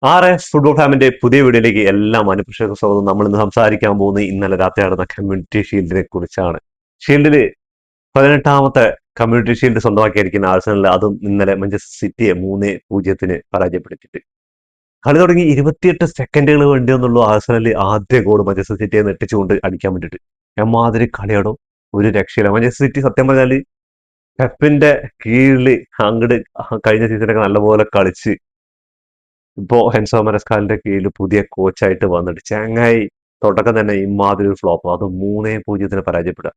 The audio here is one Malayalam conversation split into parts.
ഫുട്ബോൾ ഫാമിന്റെ പുതിയ വീഡിയോയിലേക്ക് എല്ലാ മാന്യപ്രേക്ഷകർക്കും സ്വാഗതം. നമ്മൾ ഇന്ന് സംസാരിക്കാൻ പോകുന്നത് ഇന്നലെ രാത്രി നടന്ന കമ്മ്യൂണിറ്റി ഷീൽഡിനെ കുറിച്ചാണ്. ഷീൽഡില് 18ാമത്തെ കമ്മ്യൂണിറ്റി ഷീൽഡ് സ്വന്തമാക്കിയിരിക്കുന്ന ആഴ്സണൽ അതും ഇന്നലെ മാഞ്ചസ്റ്റർ സിറ്റിയെ 3-0 പരാജയപ്പെടുത്തിയിട്ട് കളി തുടങ്ങി 28 സെക്കൻഡുകൾ വേണ്ടി വന്നുള്ളൂ ആഴ്സണൽ ആദ്യ ഗോൾ മാഞ്ചസ്റ്റർ സിറ്റിയെ നെട്ടിച്ചുകൊണ്ട് അടിക്കാൻ വേണ്ടിയിട്ട്. എമ്മാതിരി കളിയോടും ഒരു രക്ഷയില്ല. മാഞ്ചസ്റ്റർ സിറ്റി സത്യം പറഞ്ഞാല് പെപ്പിന്റെ കീഴില് അങ്ങട് കഴിഞ്ഞ സീസണൊക്കെ നല്ലപോലെ കളിച്ച് ഇപ്പോ ഹെൻസോ മരസ്കാലിന്റെ കീഴിൽ പുതിയ കോച്ചായിട്ട് വന്നിട്ട് ചങ്ങായി തുടക്കം തന്നെ ഇമാതിരി ഒരു ഫ്ലോപ്പ്, അത് 3-0 പരാജയപ്പെടുക.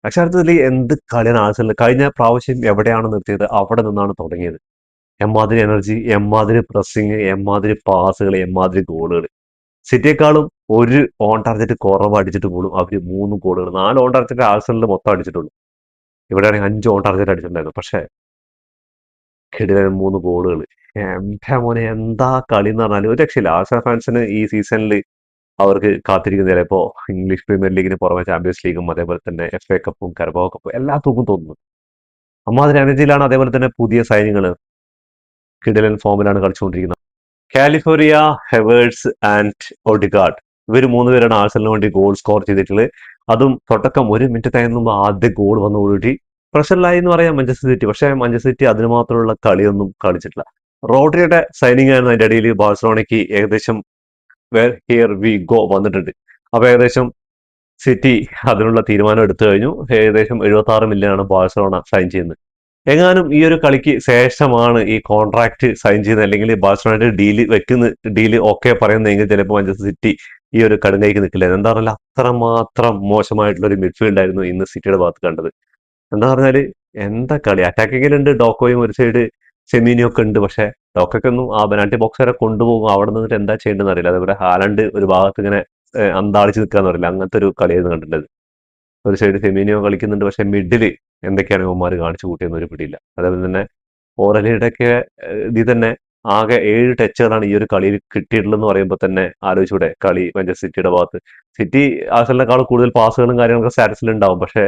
അക്ഷരാർത്ഥത്തിൽ എന്ത് കളിയാണ് ആഴ്സണൽ കഴിഞ്ഞ പ്രാവശ്യം എവിടെയാണ് നിർത്തിയത് അവിടെ നിന്നാണ് തുടങ്ങിയത്. എമ്മാതിരി എനർജി, എമ്മാതിരി പ്രസ്സിങ്, എമ്മാതിരി പാസുകൾ, എമ്മാതിരി ഗോളുകൾ. സിറ്റിയെക്കാളും ഒരു ഓൺ ടാർജറ്റ് കുറവ് അടിച്ചിട്ട് പോലും അവര് 3 ഗോളുകൾ, 4 ഓൺ ടാർജറ്റ് ആഴ്സണലിൽ മൊത്തം അടിച്ചിട്ടുള്ളൂ. ഇവിടെയാണെങ്കിൽ 5 ഓൺ ടാർജറ്റ് അടിച്ചിട്ടുണ്ടായിരുന്നു. പക്ഷെ കിടിലൻ 3 ഗോളുകൾ. എന്റെ മോനെ എന്താ കളി എന്ന് പറഞ്ഞാൽ ഒരു രക്ഷയില്ല. ആഴ്സണൽ ഫാൻസിന് ഈ സീസണിൽ അവർക്ക് കാത്തിരിക്കുന്ന ചിലപ്പോ ഇംഗ്ലീഷ് പ്രീമിയർ ലീഗിന് പുറമെ ചാമ്പ്യൻസ് ലീഗും അതേപോലെ തന്നെ FA കപ്പും കരബാവോ കപ്പും എല്ലാ തൂക്കും തോന്നുന്നു. അമ്മാതിരി എനർജിയിലാണ്. അതേപോലെ തന്നെ പുതിയ സൈനികൾ കിടിലൻ ഫോമിലാണ് കളിച്ചുകൊണ്ടിരിക്കുന്നത്. കാലിഫോർണിയ, ഹെവേഴ്സ് ആൻഡ് ഒഡിഗാർഡ്, ഇവർ 3 പേരാണ് ആഴ്സണലിന് വേണ്ടി ഗോൾ സ്കോർ ചെയ്തിട്ടുള്ളത്. അതും തുടക്കം 1 മിനിറ്റ് കഴിയുമ്പോൾ ആദ്യ ഗോൾ വന്നുകൂടി പ്രഷറിലായി എന്ന് പറയാം മാഞ്ചസ്റ്റർ സിറ്റി. പക്ഷേ മാഞ്ചസ്റ്റർ സിറ്റി അതിന് മാത്രമുള്ള കളിയൊന്നും കളിച്ചിട്ടില്ല. റോഡ്രിയുടെ സൈനിങ് ആയിരുന്നു അതിന്റെ ഇടയിൽ ബാഴ്സലോണയ്ക്ക് ഏകദേശം വേർ ഹിയർ വി ഗോ വന്നിട്ടുണ്ട്. അപ്പൊ ഏകദേശം സിറ്റി അതിനുള്ള തീരുമാനം എടുത്തു കഴിഞ്ഞു. ഏകദേശം 76 മില്യണാണ് ബാഴ്സലോണ സൈൻ ചെയ്യുന്നത്. എങ്ങാനും ഈ ഒരു കളിക്ക് ശേഷമാണ് ഈ കോൺട്രാക്ട് സൈൻ ചെയ്യുന്നത്, അല്ലെങ്കിൽ ബാഴ്സലോണയുടെ ഡീല് ഓക്കെ പറയുന്നതെങ്കിൽ ചിലപ്പോൾ മാഞ്ചസ്റ്റർ സിറ്റി ഈ ഒരു കടുങ്കൈക്ക് നിൽക്കില്ല. എന്താ പറഞ്ഞാൽ അത്രമാത്രം മോശമായിട്ടുള്ള ഒരു മിഡ്ഫീൽഡ് ആയിരുന്നു ഇന്ന് സിറ്റിയുടെ ഭാഗത്ത് കണ്ടത്. എന്താ പറഞ്ഞാല് എന്താ കളി, അറ്റാക്കിങ്ങിലുണ്ട് ഡോക്കോയും ഒരു സൈഡ് സെമീനിയും ഒക്കെ ഉണ്ട്. പക്ഷെ ഡോക്കൊന്നും ആ പെനാൽറ്റി ബോക്സ് വരെ കൊണ്ടുപോകും, അവിടെ നിന്നിട്ട് എന്താ ചെയ്യേണ്ടതെന്ന് അറിയില്ല. അതേപോലെ ഹാലണ്ട് ഒരു ഭാഗത്ത് ഇങ്ങനെ അന്താളിച്ച് നിൽക്കാന്ന് പറയില്ല, അങ്ങനത്തെ ഒരു കളിയായിരുന്നു കണ്ടിട്ടുള്ളത്. ഒരു സൈഡ് ഫെമീനിയോ കളിക്കുന്നുണ്ട്, പക്ഷെ മിഡില് എന്തൊക്കെയാണ് ഇവന്മാർ കാണിച്ചു കൂട്ടിയെന്ന് ഒരു പിടിയില്ല. അതേപോലെ തന്നെ ഓറലിയുടെ ഒക്കെ ഇതിൽ തന്നെ ആകെ 7 ടച്ചുകളാണ് ഈ ഒരു കളിയിൽ കിട്ടിയിട്ടുള്ളതെന്ന് പറയുമ്പോൾ തന്നെ ആലോചിച്ചൂടെ കളി മാഞ്ചസ്റ്റർ സിറ്റിയുടെ ഭാഗത്ത്. സിറ്റി ആഴ്സണലിനേക്കാൾ കൂടുതൽ പാസുകളും കാര്യങ്ങളൊക്കെ സ്റ്റാറ്റസിൽ ഉണ്ടാവും. പക്ഷെ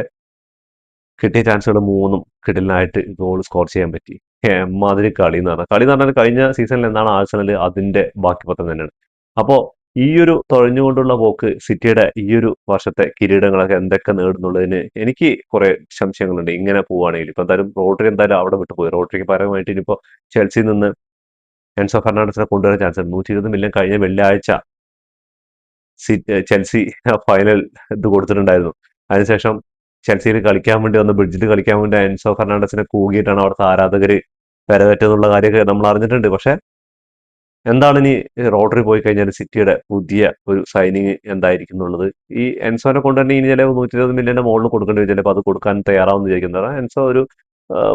കിട്ടിയ ചാൻസുകൾ 3 കിടിലനായിട്ട് ഗോൾ സ്കോർ ചെയ്യാൻ പറ്റി. എമ്മാതിരി കളി എന്ന് പറഞ്ഞാൽ കഴിഞ്ഞ സീസണിൽ എന്താണ് ആഴ്സണൽ അതിന്റെ ബാക്കി പത്രം തന്നെയാണ്. അപ്പോ ഈ ഒരു തുഴഞ്ഞുകൊണ്ടുള്ള പോക്ക് സിറ്റിയുടെ ഈ ഒരു വർഷത്തെ കിരീടങ്ങളൊക്കെ എന്തൊക്കെ നേടുന്നുള്ളതിന് എനിക്ക് കുറെ സംശയങ്ങളുണ്ട്. ഇങ്ങനെ പോവുകയാണെങ്കിൽ ഇപ്പൊ റോഡ്രി എന്തായാലും അവിടെ വിട്ടു പോയി. റോഡ്രിക്ക് പകരമായിട്ട് ഇനിയിപ്പോ ചെൽസിയിൽ നിന്ന് എൻസോ ഫെർണാണ്ടസിനെ കൊണ്ടുവരാൻ ചാൻസ് ഉണ്ട്. 120 മില്യൺ കഴിഞ്ഞ വെള്ളിയാഴ്ച ചെൽസി ഫൈനൽ ഇത് കൊടുത്തിട്ടുണ്ടായിരുന്നു. അതിനുശേഷം ചെൽസിയിൽ കളിക്കാൻ വേണ്ടി വന്ന് ബ്രിഡ്ജിൽ കളിക്കാൻ വേണ്ടി എൻസോ ഫെർണാണ്ടസിനെ കൂകിയിട്ടാണ് അവിടുത്തെ ആരാധകര് വരവേറ്റെന്നുള്ള കാര്യമൊക്കെ നമ്മൾ അറിഞ്ഞിട്ടുണ്ട്. പക്ഷെ എന്താണ് ഇനി റോഡ്രി പോയി കഴിഞ്ഞാൽ സിറ്റിയുടെ പുതിയ ഒരു സൈനിങ് എന്തായിരിക്കും എന്നുള്ളത്. ഈ എൻസോനെ കൊണ്ട് തന്നെ ഇനി ചിലപ്പോൾ 120 മില്യന്റെ മുകളിൽ കൊടുക്കേണ്ടി വരും. ചിലപ്പോൾ അത് കൊടുക്കാൻ തയ്യാറാവുന്ന വിചാരിക്കുന്നത്. എൻസോ ഒരു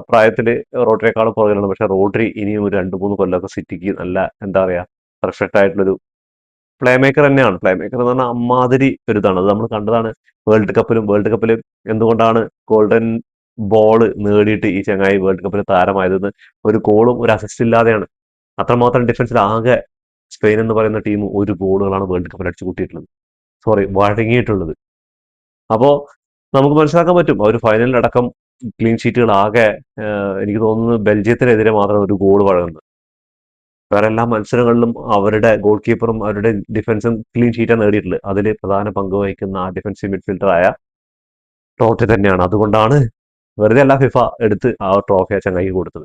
പ്രായത്തില് റോഡ്രിയേക്കാളും പുറകിലാണ്. പക്ഷെ റോഡ്രി ഇനിയും ഒരു 2-3 കൊല്ലമൊക്കെ സിറ്റിക്ക് നല്ല എന്താ പറയാ പെർഫെക്റ്റ് ആയിട്ടുള്ളൊരു പ്ലേ മേക്കർ തന്നെയാണ്. പ്ലേ മേക്കർ എന്ന് പറഞ്ഞാൽ അമ്മാതിരി ഒരു ഇതാണ്. അത് നമ്മൾ കണ്ടതാണ് വേൾഡ് കപ്പിലും എന്തുകൊണ്ടാണ് ഗോൾഡൻ ബോൾ നേടിയിട്ട് ഈ ചങ്ങായി വേൾഡ് കപ്പിൽ താരമായതെന്ന് ഒരു ഗോളും ഒരു അസിസ്റ്റ് ഇല്ലാതെയാണ്. അത്രമാത്രം ഡിഫൻസിൽ ആകെ സ്പെയിൻ എന്ന് പറയുന്ന ടീം 1 ഗോളുകളാണ് വേൾഡ് കപ്പിൽ അടിച്ചു കൂട്ടിയിട്ടുള്ളത്, വഴങ്ങിയിട്ടുള്ളത്. അപ്പോ നമുക്ക് മനസ്സിലാക്കാൻ പറ്റും ഒരു ഫൈനലിലടക്കം ക്ലീൻ ഷീറ്റുകൾ ആകെ എനിക്ക് തോന്നുന്നു ബെൽജിയത്തിനെതിരെ മാത്രം ഒരു ഗോൾ വഴങ്ങുന്നത്. വേറെ എല്ലാ മത്സരങ്ങളിലും അവരുടെ ഗോൾ കീപ്പറും അവരുടെ ഡിഫൻസും ക്ലീൻ ഷീറ്റാണ് നേടിയിട്ടുള്ളത്. അതിൽ പ്രധാന പങ്ക് വഹിക്കുന്ന ആ ഡിഫൻസീവ് മിഡ്ഫീൽഡറായ ടോട്ടി തന്നെയാണ്. അതുകൊണ്ടാണ് വെറുതെ അല്ല ഫിഫ എടുത്ത് ആ ട്രോഫി ആ ചങ്ങായിക്ക് കൊടുത്തത്.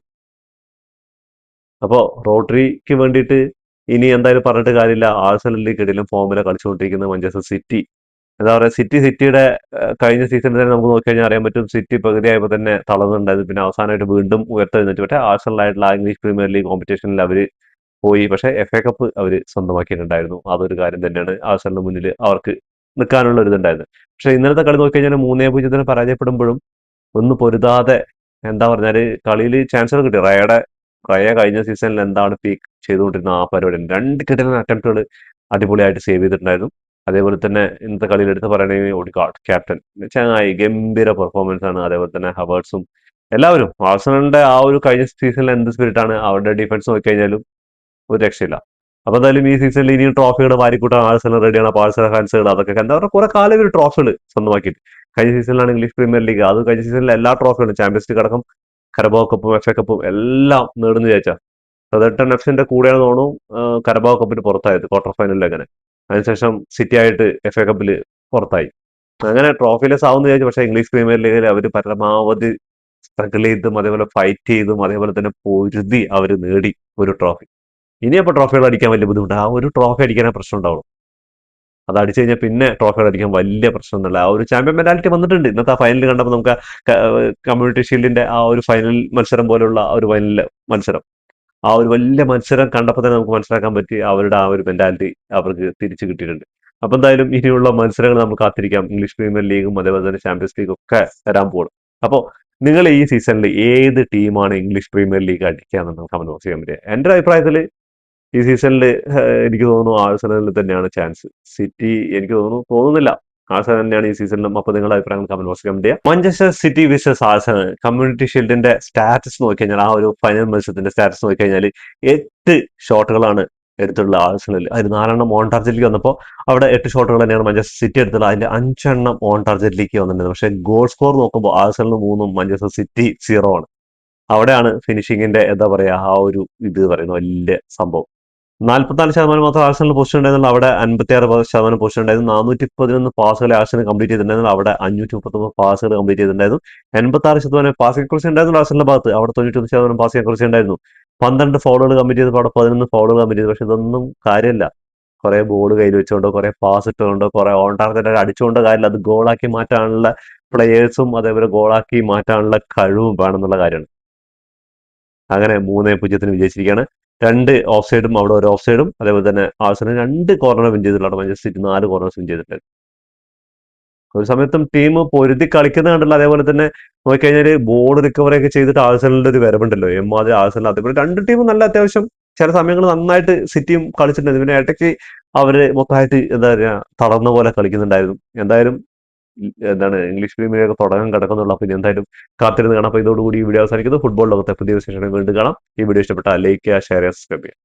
അപ്പോൾ റോഡ്രിക്ക് വേണ്ടിയിട്ട് ഇനി എന്തായാലും പറഞ്ഞിട്ട് കാര്യമില്ല. ആഴ്സണലിൽ കിടിലൻ ഫോമിലെ കളിച്ചുകൊണ്ടിരിക്കുന്ന മാഞ്ചസ്റ്റർ സിറ്റി എന്താ പറയുക, സിറ്റിയുടെ കഴിഞ്ഞ സീസണിൽ തന്നെ നമുക്ക് നോക്കിക്കഴിഞ്ഞാൽ അറിയാൻ പറ്റും. സിറ്റി പകുതിയായപ്പോൾ തന്നെ തളർന്നുണ്ടായിരുന്നു. പിന്നെ അവസാനമായിട്ട് വീണ്ടും ഉയർത്തെഴുന്നേറ്റ്. പക്ഷേ ആഴ്സണലായിട്ടുള്ള ഇംഗ്ലീഷ് പ്രീമിയർ ലീഗ് കോമ്പറ്റീഷനിൽ അവർ പോയി. പക്ഷേ FA കപ്പ് അവർ സ്വന്തമാക്കിയിട്ടുണ്ടായിരുന്നു. അതൊരു കാര്യം തന്നെയാണ് ആഴ്സണലിന് മുന്നിൽ അവർക്ക് നിൽക്കാനുള്ള ഒരു ഇതുണ്ടായിരുന്നു. പക്ഷേ ഇന്നലത്തെ കളി നോക്കിക്കഴിഞ്ഞാൽ 3-0 പരാജയപ്പെടുമ്പോഴും ഒന്ന് പൊരുതാതെ എന്താ പറഞ്ഞാല് കളിയിൽ ചാൻസുകൾ കിട്ടി. റയ കഴിഞ്ഞ സീസണിൽ എന്താണ് പീക്ക് ചെയ്തുകൊണ്ടിരുന്ന ആ പരിപാടി 2 കിട്ടുന്ന അറ്റംപ്റ്റുകൾ അടിപൊളിയായിട്ട് സേവ് ചെയ്തിട്ടുണ്ടായിരുന്നു. അതേപോലെ തന്നെ ഇന്നത്തെ കളിയിൽ എടുത്ത് പറയുകയാണെങ്കിൽ ഒഡിഗാർഡ് ക്യാപ്റ്റൻ ചങ്ങായി ഗംഭീര പെർഫോമൻസ് ആണ്. അതേപോലെ തന്നെ ഹവേർട്സും എല്ലാവരും ആഴ്സണലിന്റെ ആ ഒരു കഴിഞ്ഞ സീസണിൽ എന്ത് സ്പിരിറ്റാണ് അവരുടെ ഡിഫൻസ് നോക്കിക്കഴിഞ്ഞാലും ഒരു രക്ഷയില്ല. അപ്പൊ എന്തായാലും ഈ സീസണിൽ ഇനിയും ട്രോഫികൾ വാരിക്കൂട്ടാൻ ആഴ്സണൽ റെഡിയാണ്. അപ്പൊ ആഴ്സണൽ ഫാൻസുകൾ അതൊക്കെ എന്താ പറയുക കുറെ കാലം ഒരു ട്രോഫികൾ സ്വന്തമാക്കിയിട്ട് കഴിഞ്ഞ സീസണിലാണ് ഇംഗ്ലീഷ് പ്രീമിയർ ലീഗ്, അത് കഴിഞ്ഞ സീസണിലെ എല്ലാ ട്രോഫികളും ചാമ്പ്യൻസ് ലീഗ് അടക്കം കരബാവോ കപ്പും FA കപ്പും എല്ലാം നേടുന്നു വിചാരിച്ചാ സദർട്ടൺ എഫ്സിന്റെ കൂടെയാണ് തോന്നുന്നു കരബാവ് കപ്പിൽ പുറത്തായത് ക്വാർട്ടർ ഫൈനലിൽ അങ്ങനെ. അതിനുശേഷം സിറ്റി ആയിട്ട് FA കപ്പിൽ പുറത്തായി. അങ്ങനെ ട്രോഫിലെസ് ആവുമെന്ന് വിചാരിച്ചു. പക്ഷേ ഇംഗ്ലീഷ് പ്രീമിയർ ലീഗിൽ അവർ പരമാവധി സ്ട്രഗിൾ ചെയ്തും അതേപോലെ ഫൈറ്റ് ചെയ്തും അതേപോലെ തന്നെ പൊരുതി അവർ നേടി ഒരു ട്രോഫി. ഇനിയപ്പോൾ ട്രോഫികൾ അടിക്കാൻ വലിയ ബുദ്ധിമുട്ട്. ആ ഒരു ട്രോഫി അടിക്കാനേ പ്രശ്നം ഉണ്ടാവുള്ളൂ. അത് അടിച്ചു കഴിഞ്ഞാൽ പിന്നെ ട്രോഫികൾ അടിക്കാൻ വലിയ പ്രശ്നമൊന്നുമില്ല. ആ ഒരു ചാമ്പ്യൻ മെന്റാലിറ്റി വന്നിട്ടുണ്ട്. ഇന്നത്തെ ആ ഫൈനൽ കണ്ടപ്പോൾ നമുക്ക് കമ്മ്യൂണിറ്റി ഷീൽഡിന്റെ ആ ഒരു ഫൈനൽ മത്സരം പോലുള്ള ആ ഒരു ഫൈനൽ മത്സരം, ആ ഒരു വലിയ മത്സരം കണ്ടപ്പോൾ തന്നെ നമുക്ക് മനസ്സിലാക്കാൻ പറ്റി അവരുടെ ആ ഒരു മെന്റാലിറ്റി അവർക്ക് തിരിച്ചു കിട്ടിയിട്ടുണ്ട്. അപ്പൊ എന്തായാലും ഇനിയുള്ള മത്സരങ്ങൾ നമുക്ക് കാത്തിരിക്കാം. ഇംഗ്ലീഷ് പ്രീമിയർ ലീഗും അതേപോലെ തന്നെ ചാമ്പ്യൻസ് ലീഗും ഒക്കെ വരാൻ പോകും. അപ്പോൾ നിങ്ങൾ ഈ സീസണിൽ ഏത് ടീമാണ് ഇംഗ്ലീഷ് പ്രീമിയർ ലീഗ് അടിക്കാന്ന് കമന്റ് ബോക്സ് ചെയ്യാൻ പറ്റുക. എന്റെ ഒരു അഭിപ്രായത്തിൽ ഈ സീസണിൽ എനിക്ക് തോന്നുന്നു ആഴ്സണലിൽ തന്നെയാണ് ചാൻസ്. സിറ്റി എനിക്ക് തോന്നുന്നില്ല. ആഴ്സണൽ തന്നെയാണ് ഈ സീസണിലും. അപ്പൊ നിങ്ങളുടെ അഭിപ്രായങ്ങൾ കമന്റ് ബോക്സിൽ കമന്റ് ചെയ്യുക. Manchester City versus Arsenal community ഷീൽഡിന്റെ സ്റ്റാറ്റസ് നോക്കിക്കഴിഞ്ഞാൽ, ആ ഒരു ഫൈനൽ മത്സരത്തിന്റെ സ്റ്റാറ്റസ് നോക്കിക്കഴിഞ്ഞാൽ 8 ഷോട്ടുകളാണ് എടുത്തുള്ള ആഴ്സണൽ. അതിൽ 4 ഓൺ ടാർജറ്റിലേക്ക് വന്നപ്പോൾ അവിടെ 8 ഷോട്ടുകൾ തന്നെയാണ് മാഞ്ചസ്റ്റർ സിറ്റി എടുത്തുള്ളത്. അതിന്റെ 5 ഓൺ ടാർജറ്റിലേക്ക് വന്നിട്ടുണ്ട്. പക്ഷേ ഗോൾ സ്കോർ നോക്കുമ്പോൾ ആഴ്സണൽ 3 മാഞ്ചസ്റ്റർ സിറ്റി 0 ആണ്. അവിടെയാണ് ഫിനിഷിങ്ങിന്റെ എന്താ പറയാ ആ ഒരു ഇത് പറയുന്നത് വലിയ സംഭവം. 44% മാത്രം ആഴ്സണൽ പൊസിഷൻ ഉണ്ടായിരുന്നു. അവിടെ 56% പൊസിഷൻ ഉണ്ടായിരുന്നു. 411 പാസുകൾ ആഴ്സണൽ കംപ്ലീറ്റ് ചെയ്തിട്ടുണ്ടായിരുന്നു. അവിടെ 539 പാസുകൾ കംപ്ലീറ്റ് ചെയ്തിട്ടുണ്ടായിരുന്നു. 86% പാസിംഗ് അക്യുറസി ഉണ്ടായിരുന്നു ആഴ്സണലിന്റെ ഭാഗത്ത്. അവിടെ 91% പാസിംഗ് അക്യുറസി ഉണ്ടായിരുന്നു. 12 ഫൗളുകൾ കമ്മിറ്റ് ചെയ്തപ്പോൾ അവിടെ 11 ഫൗളുകൾ കമ്മിറ്റ് ചെയ്തു. പക്ഷെ ഇതൊന്നും കാര്യമില്ല. കുറെ ബോൾ കയ്യിൽ വെച്ചുകൊണ്ടോ കുറെ പാസ് ഇട്ടുകൊണ്ടോ കുറെ ഓൺ ടാർഗറ്റ് അടിച്ചുകൊണ്ടോ കാര്യമില്ല. അത് ഗോളാക്കി മാറ്റാനുള്ള പ്ലെയേഴ്സും അതേപോലെ ഗോളാക്കി മാറ്റാനുള്ള കഴിവും വേണമെന്നുള്ള കാര്യമാണ്. അങ്ങനെ 3-0 വിജയിച്ചിരിക്കുകയാണ്. 2 ഓഫ് സൈഡും അവിടെ ഒരു ഓഫ് സൈഡും. അതേപോലെ തന്നെ ആഴ്സണൽ 2 കോർണർ വിൻ ചെയ്തിട്ടുള്ള മാഞ്ചസ്റ്റർ സിറ്റി 4 കോർണേഴ്സ് വിൻ ചെയ്തിട്ടുണ്ട്. ഒരു സമയത്തും ടീം പൊരുതി കളിക്കുന്ന കണ്ടല്ലോ. അതേപോലെ തന്നെ നോക്കിക്കഴിഞ്ഞാൽ ബോൾ റിക്കവറി ഒക്കെ ചെയ്തിട്ട് ആഴ്സണലിന്റെ ഒരു വരവുണ്ടല്ലോ എമ്മാതിരി ആഴ്സണൽ. അതേപോലെ 2 ടീമും നല്ല അത്യാവശ്യം ചില സമയങ്ങൾ നന്നായിട്ട് സിറ്റിയും കളിച്ചിട്ടുണ്ട്. പിന്നെ ഇടയ്ക്ക് അവര് മൊത്തമായിട്ട് എന്താ പറയാ തളർന്ന പോലെ കളിക്കുന്നുണ്ടായിരുന്നു. എന്തായാലും ഇംഗ്ലീഷ് പ്രീമിയർ ലീഗ് തുടങ്ങാൻ കിടക്കുന്നുള്ള. പിന്നെ എന്തായാലും കാത്തിരുന്ന് കാണാം. അപ്പൊ ഇതോടുകൂടി ഈ വീഡിയോ അവസാനിക്കുന്നു. ഫുട്ബോൾ ലോകത്തെ പുതിയ വിശേഷങ്ങൾ വീണ്ടും കാണാം. ഈ വീഡിയോ ഇഷ്ടപ്പെട്ടാൽ ലൈക്ക് ചെയ്യുക, ഷെയർ ചെയ്യുക, സബ്സ്ക്രൈബ് ചെയ്യുക.